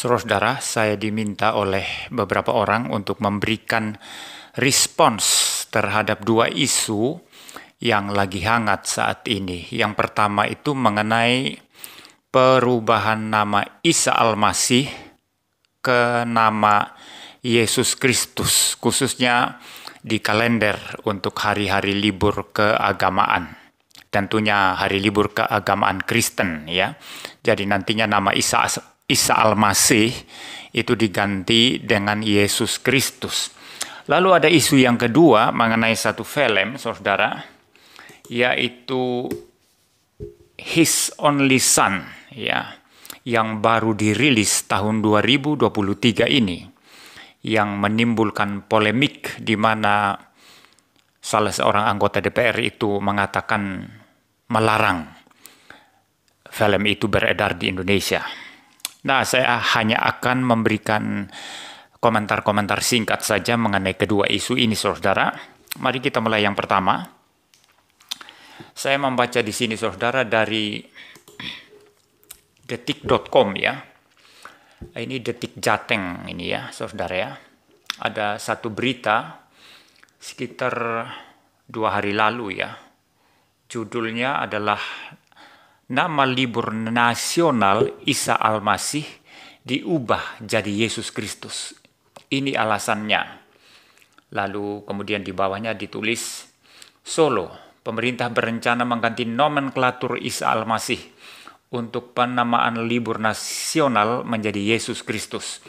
Saudara-saudara, saya diminta oleh beberapa orang untuk memberikan respons terhadap dua isu yang lagi hangat saat ini. Yang pertama itu mengenai perubahan nama Isa Al-Masih ke nama Yesus Kristus, khususnya di kalender untuk hari-hari libur keagamaan. Tentunya hari libur keagamaan Kristen ya. Jadi nantinya nama Isa Al-Masih itu diganti dengan Yesus Kristus. Lalu ada isu yang kedua mengenai satu film, saudara, yaitu His Only Son, ya, yang baru dirilis tahun 2023 ini, yang menimbulkan polemik di mana salah seorang anggota DPR itu mengatakan melarang film itu beredar di Indonesia. Nah, saya hanya akan memberikan komentar-komentar singkat saja mengenai kedua isu ini, saudara. Mari kita mulai yang pertama. Saya membaca di sini, saudara, dari detik.com ya. Ini Detik Jateng ini ya, saudara ya. Ada satu berita sekitar 2 hari lalu ya. Judulnya adalah nama libur nasional Isa Al-Masih diubah jadi Yesus Kristus. Ini alasannya. Lalu kemudian di bawahnya ditulis, Solo, pemerintah berencana mengganti nomenklatur Isa Al-Masih untuk penamaan libur nasional menjadi Yesus Kristus.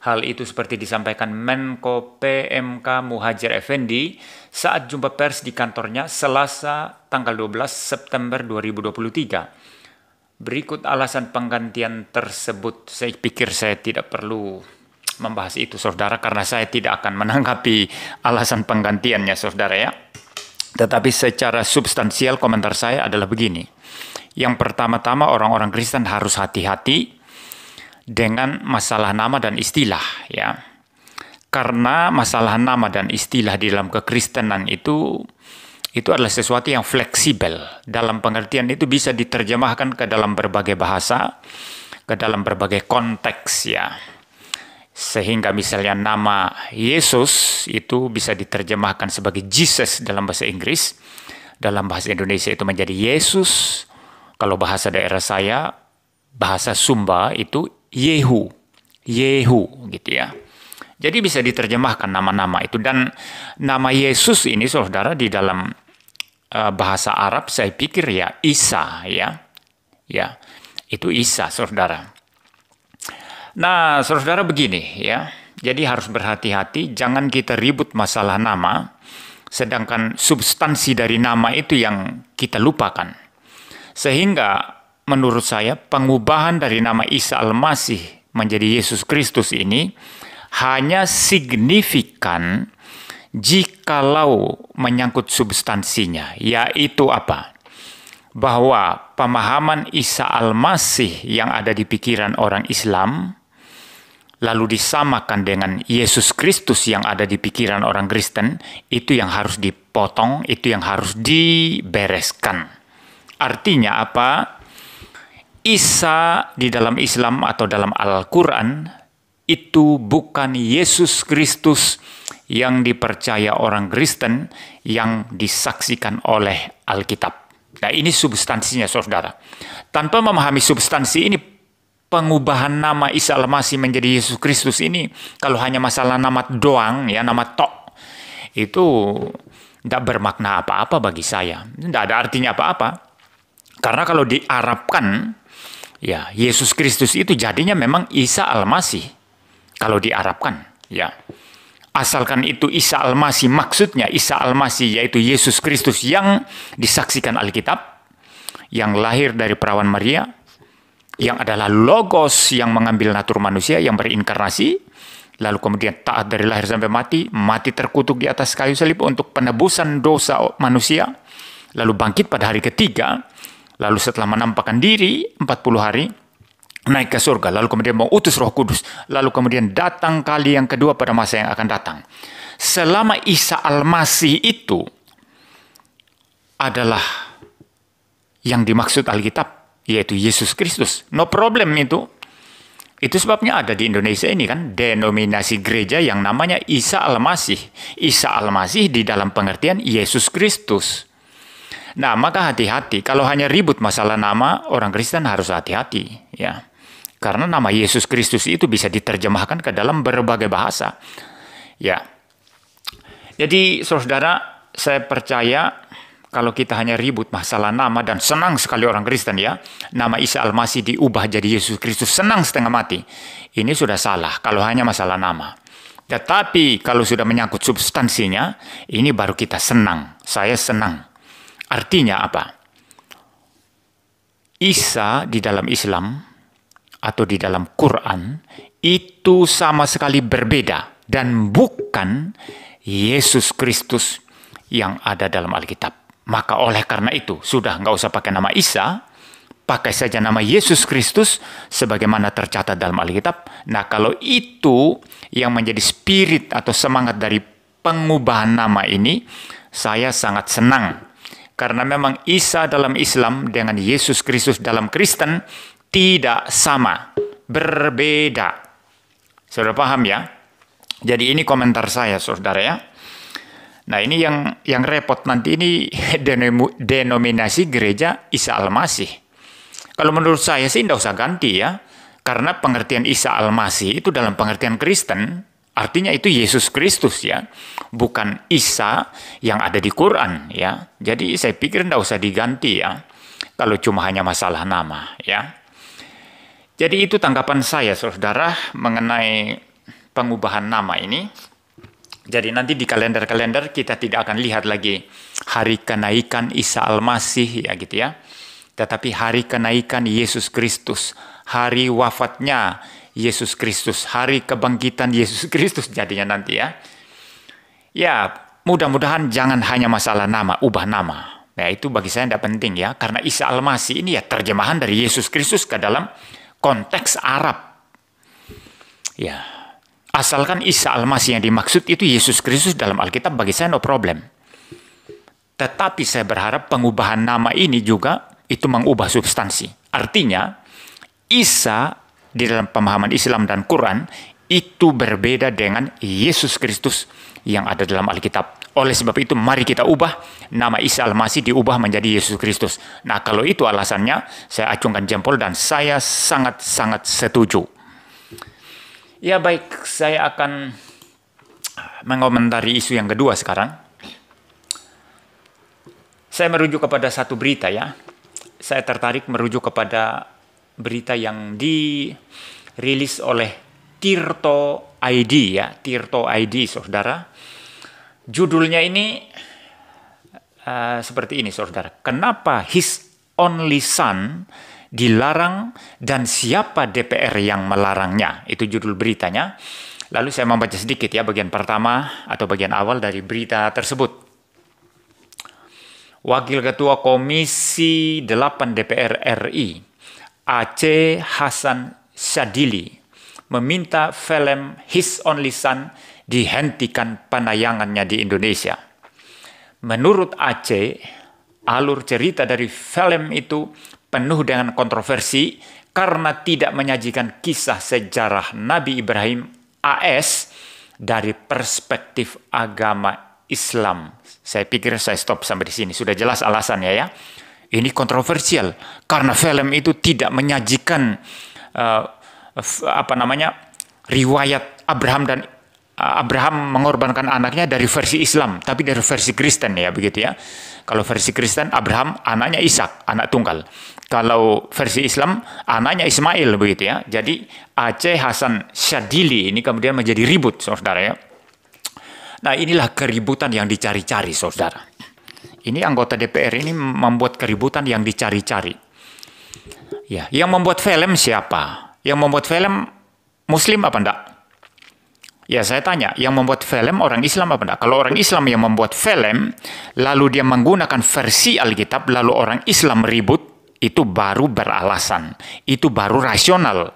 Hal itu seperti disampaikan Menko PMK Muhadjir Effendi saat jumpa pers di kantornya Selasa tanggal 12 September 2023. Berikut alasan penggantian tersebut. Saya pikir saya tidak perlu membahas itu, saudara, karena saya tidak akan menanggapi alasan penggantiannya, saudara ya. Tetapi secara substansial komentar saya adalah begini. Yang pertama-tama orang-orang Kristen harus hati-hati dengan masalah nama dan istilah ya. Karena masalah nama dan istilah di dalam kekristenan itu adalah sesuatu yang fleksibel. Dalam pengertian itu bisa diterjemahkan ke dalam berbagai bahasa, ke dalam berbagai konteks ya. Sehingga misalnya nama Yesus itu bisa diterjemahkan sebagai Jesus dalam bahasa Inggris. Dalam bahasa Indonesia itu menjadi Yesus. Kalau bahasa daerah saya, bahasa Sumba itu Yehu gitu ya. Jadi bisa diterjemahkan nama-nama itu. Dan nama Yesus ini, saudara, di dalam bahasa Arab saya pikir ya Isa ya. Ya, itu Isa, saudara. Nah, saudara, begini ya. Jadi harus berhati-hati, jangan kita ribut masalah nama, sedangkan substansi dari nama itu yang kita lupakan. Sehingga menurut saya pengubahan dari nama Isa Al-Masih menjadi Yesus Kristus ini hanya signifikan jikalau menyangkut substansinya, yaitu apa? Bahwa pemahaman Isa Al-Masih yang ada di pikiran orang Islam lalu disamakan dengan Yesus Kristus yang ada di pikiran orang Kristen, itu yang harus dipotong, itu yang harus dibereskan. Artinya apa? Isa di dalam Islam atau dalam Al-Quran itu bukan Yesus Kristus yang dipercaya orang Kristen yang disaksikan oleh Alkitab. Nah, ini substansinya, saudara. Tanpa memahami substansi ini, pengubahan nama Isa Al-Masih menjadi Yesus Kristus ini, kalau hanya masalah nama doang, ya nama tok, itu tidak bermakna apa-apa bagi saya. Tidak ada artinya apa-apa. Karena kalau diarabkan, ya Yesus Kristus itu jadinya memang Isa Al-Masih. Kalau diarabkan, ya. Asalkan itu Isa Al-Masih, maksudnya Isa Al-Masih yaitu Yesus Kristus yang disaksikan Alkitab, yang lahir dari perawan Maria, yang adalah Logos yang mengambil natur manusia, yang berinkarnasi, lalu kemudian taat dari lahir sampai mati, mati terkutuk di atas kayu salib untuk penebusan dosa manusia, lalu bangkit pada hari ketiga, lalu setelah menampakkan diri 40 hari, naik ke surga, lalu kemudian mau utus Roh Kudus, lalu kemudian datang kali yang kedua pada masa yang akan datang. Selama Isa Al-Masih itu adalah yang dimaksud Alkitab, yaitu Yesus Kristus, no problem itu. Itu sebabnya ada di Indonesia ini kan denominasi gereja yang namanya Isa Al-Masih. Isa Al-Masih di dalam pengertian Yesus Kristus. Nah, maka hati-hati kalau hanya ribut masalah nama, orang Kristen harus hati-hati ya. Karena nama Yesus Kristus itu bisa diterjemahkan ke dalam berbagai bahasa. Ya. Jadi saudara, saya percaya kalau kita hanya ribut masalah nama dan senang sekali orang Kristen ya, nama Isa Al-Masih diubah jadi Yesus Kristus, senang setengah mati. Ini sudah salah kalau hanya masalah nama. Tetapi kalau sudah menyangkut substansinya, ini baru kita senang. Saya senang. Artinya apa? Isa di dalam Islam atau di dalam Quran itu sama sekali berbeda dan bukan Yesus Kristus yang ada dalam Alkitab. Maka oleh karena itu, sudah nggak usah pakai nama Isa, pakai saja nama Yesus Kristus sebagaimana tercatat dalam Alkitab. Nah, kalau itu yang menjadi spirit atau semangat dari pengubahan nama ini, saya sangat senang. Karena memang Isa dalam Islam dengan Yesus Kristus dalam Kristen tidak sama, berbeda. Saudara paham ya? Jadi ini komentar saya, saudara ya. Nah, ini yang repot nanti ini denominasi gereja Isa Al-Masih. Kalau menurut saya sih tidak usah ganti ya. Karena pengertian Isa Al-Masih itu dalam pengertian Kristen, artinya itu Yesus Kristus ya. Bukan Isa yang ada di Quran ya. Jadi saya pikir tidak usah diganti ya. Kalau cuma hanya masalah nama ya. Jadi itu tanggapan saya saudara mengenai pengubahan nama ini. Jadi nanti di kalender-kalender kita tidak akan lihat lagi hari kenaikan Isa Al-Masih ya gitu ya. Tetapi hari kenaikan Yesus Kristus, hari wafatnya Yesus Kristus, hari kebangkitan Yesus Kristus jadinya nanti ya. Ya, mudah-mudahan jangan hanya masalah nama, ubah nama. Nah, itu bagi saya tidak penting ya, karena Isa Al-Masih ini ya terjemahan dari Yesus Kristus ke dalam konteks Arab. Ya. Asalkan Isa Al-Masih yang dimaksud itu Yesus Kristus dalam Alkitab, bagi saya no problem. Tetapi saya berharap pengubahan nama ini juga itu mengubah substansi. Artinya, Isa di dalam pemahaman Islam dan Quran itu berbeda dengan Yesus Kristus yang ada dalam Alkitab. Oleh sebab itu, mari kita ubah nama Isa Al-Masih diubah menjadi Yesus Kristus. Nah, kalau itu alasannya, saya acungkan jempol dan saya sangat-sangat setuju. Ya baik, saya akan mengomentari isu yang kedua sekarang. Saya merujuk kepada satu berita ya. Saya tertarik merujuk kepada berita yang dirilis oleh Tirto ID ya. Tirto ID saudara. Judulnya ini seperti ini saudara. Kenapa His Only Son dilarang dan siapa DPR yang melarangnya? Itu judul beritanya. Lalu saya membaca sedikit ya bagian pertama atau bagian awal dari berita tersebut. Wakil Ketua Komisi 8 DPR RI, Aceh Hasan Syadili, meminta film His Only Son dihentikan penayangannya di Indonesia. Menurut Aceh, alur cerita dari film itu penuh dengan kontroversi karena tidak menyajikan kisah sejarah Nabi Ibrahim AS dari perspektif agama Islam. Saya pikir saya stop sampai di sini. Sudah jelas alasannya ya. Ini kontroversial karena film itu tidak menyajikan riwayat Abraham mengorbankan anaknya dari versi Islam, tapi dari versi Kristen ya begitu ya. Kalau versi Kristen Abraham anaknya Ishak, anak tunggal. Kalau versi Islam anaknya Ismail begitu ya. Jadi Aceh Hasan Syadili ini kemudian menjadi ribut saudara ya. Nah, inilah keributan yang dicari-cari saudara. Ini anggota DPR ini membuat keributan yang dicari-cari. Ya, yang membuat film siapa? Yang membuat film Muslim apa enggak? Ya, saya tanya, yang membuat film orang Islam apa enggak? Kalau orang Islam yang membuat film, lalu dia menggunakan versi Alkitab, lalu orang Islam ribut, itu baru beralasan, itu baru rasional.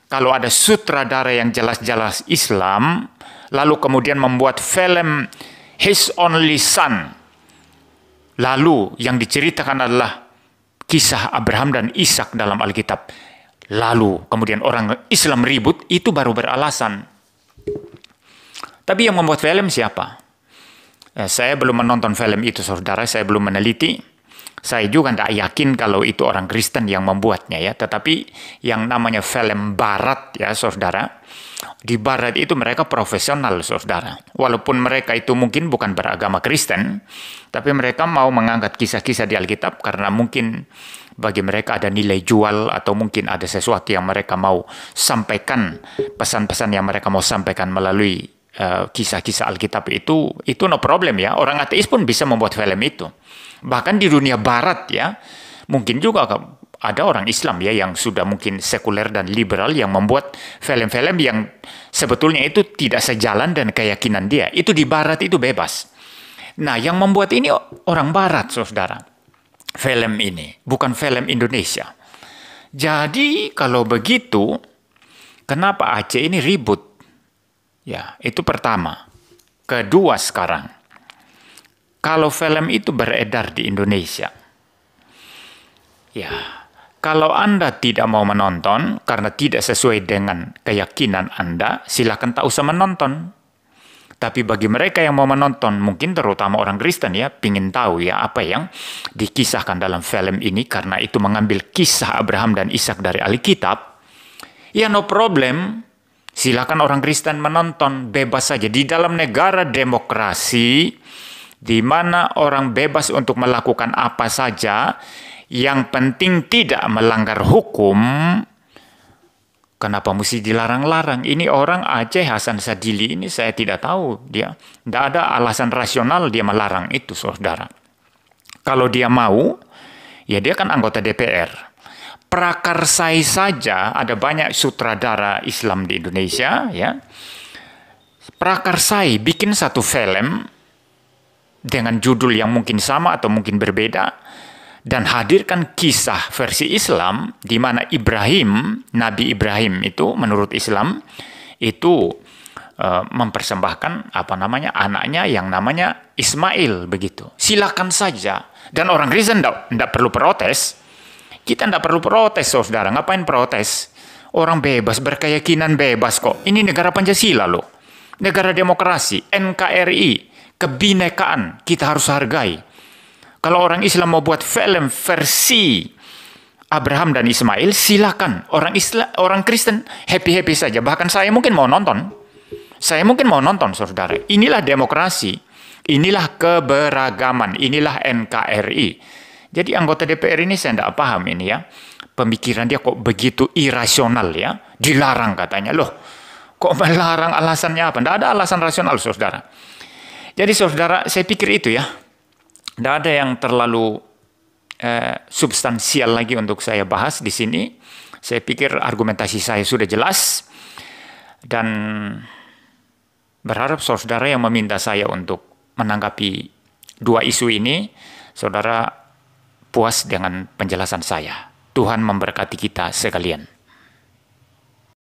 Kalau ada sutradara yang jelas-jelas Islam, lalu kemudian membuat film His Only Son, lalu yang diceritakan adalah kisah Abraham dan Ishak dalam Alkitab, lalu kemudian orang Islam ribut, itu baru beralasan. Tapi yang membuat film siapa? Saya belum menonton film itu, saudara. Saya belum meneliti. Saya juga tidak yakin kalau itu orang Kristen yang membuatnya ya. Tetapi yang namanya film Barat ya, saudara. Di Barat itu mereka profesional, saudara. Walaupun mereka itu mungkin bukan beragama Kristen, tapi mereka mau mengangkat kisah-kisah di Alkitab karena mungkin bagi mereka ada nilai jual atau mungkin ada sesuatu yang mereka mau sampaikan, pesan-pesan yang mereka mau sampaikan melalui kisah-kisah Alkitab itu no problem ya. Orang ateis pun bisa membuat film itu. Bahkan di dunia barat ya, mungkin juga ada orang Islam ya yang sudah mungkin sekuler dan liberal yang membuat film-film yang sebetulnya itu tidak sejalan dan keyakinan dia. Itu di barat itu bebas. Nah, yang membuat ini orang barat, saudara. Film ini, bukan film Indonesia. Jadi kalau begitu, kenapa Aceh ini ribut? Ya, itu pertama. Kedua sekarang, kalau film itu beredar di Indonesia, ya, kalau Anda tidak mau menonton karena tidak sesuai dengan keyakinan Anda, silakan tak usah menonton. Tapi bagi mereka yang mau menonton, mungkin terutama orang Kristen ya, pingin tahu ya apa yang dikisahkan dalam film ini karena itu mengambil kisah Abraham dan Ishak dari Alkitab, ya no problem. Silakan orang Kristen menonton, bebas saja. Di dalam negara demokrasi, di mana orang bebas untuk melakukan apa saja, yang penting tidak melanggar hukum, kenapa mesti dilarang-larang? Ini orang Aceh Hasan Sadili ini saya tidak tahu. Dia tidak ada alasan rasional dia melarang itu, saudara. Kalau dia mau, ya dia kan anggota DPR. Prakarsai saja, ada banyak sutradara Islam di Indonesia, ya. Prakarsai bikin satu film dengan judul yang mungkin sama atau mungkin berbeda, dan hadirkan kisah versi Islam di mana Ibrahim, Nabi Ibrahim itu menurut Islam itu mempersembahkan anaknya yang namanya Ismail begitu. Silakan saja. Dan orang Kristen tidak perlu protes. Kita tidak perlu protes, saudara. Ngapain protes? Orang bebas, berkeyakinan bebas kok. Ini negara Pancasila loh. Negara demokrasi, NKRI. Kebinekaan kita harus hargai. Kalau orang Islam mau buat film versi Abraham dan Ismail, silakan. Orang Kristen happy-happy saja. Bahkan saya mungkin mau nonton. Saudara. Inilah demokrasi. Inilah keberagaman. Inilah NKRI. Jadi anggota DPR ini saya tidak paham ini ya. Pemikiran dia kok begitu irasional ya. Dilarang katanya. Loh, kok melarang alasannya apa? Tidak ada alasan rasional, saudara. Jadi saudara, saya pikir itu ya. Tidak ada yang terlalu substansial lagi untuk saya bahas di sini. Saya pikir argumentasi saya sudah jelas. Dan berharap saudara yang meminta saya untuk menanggapi dua isu ini, saudara puas dengan penjelasan saya. Tuhan memberkati kita sekalian.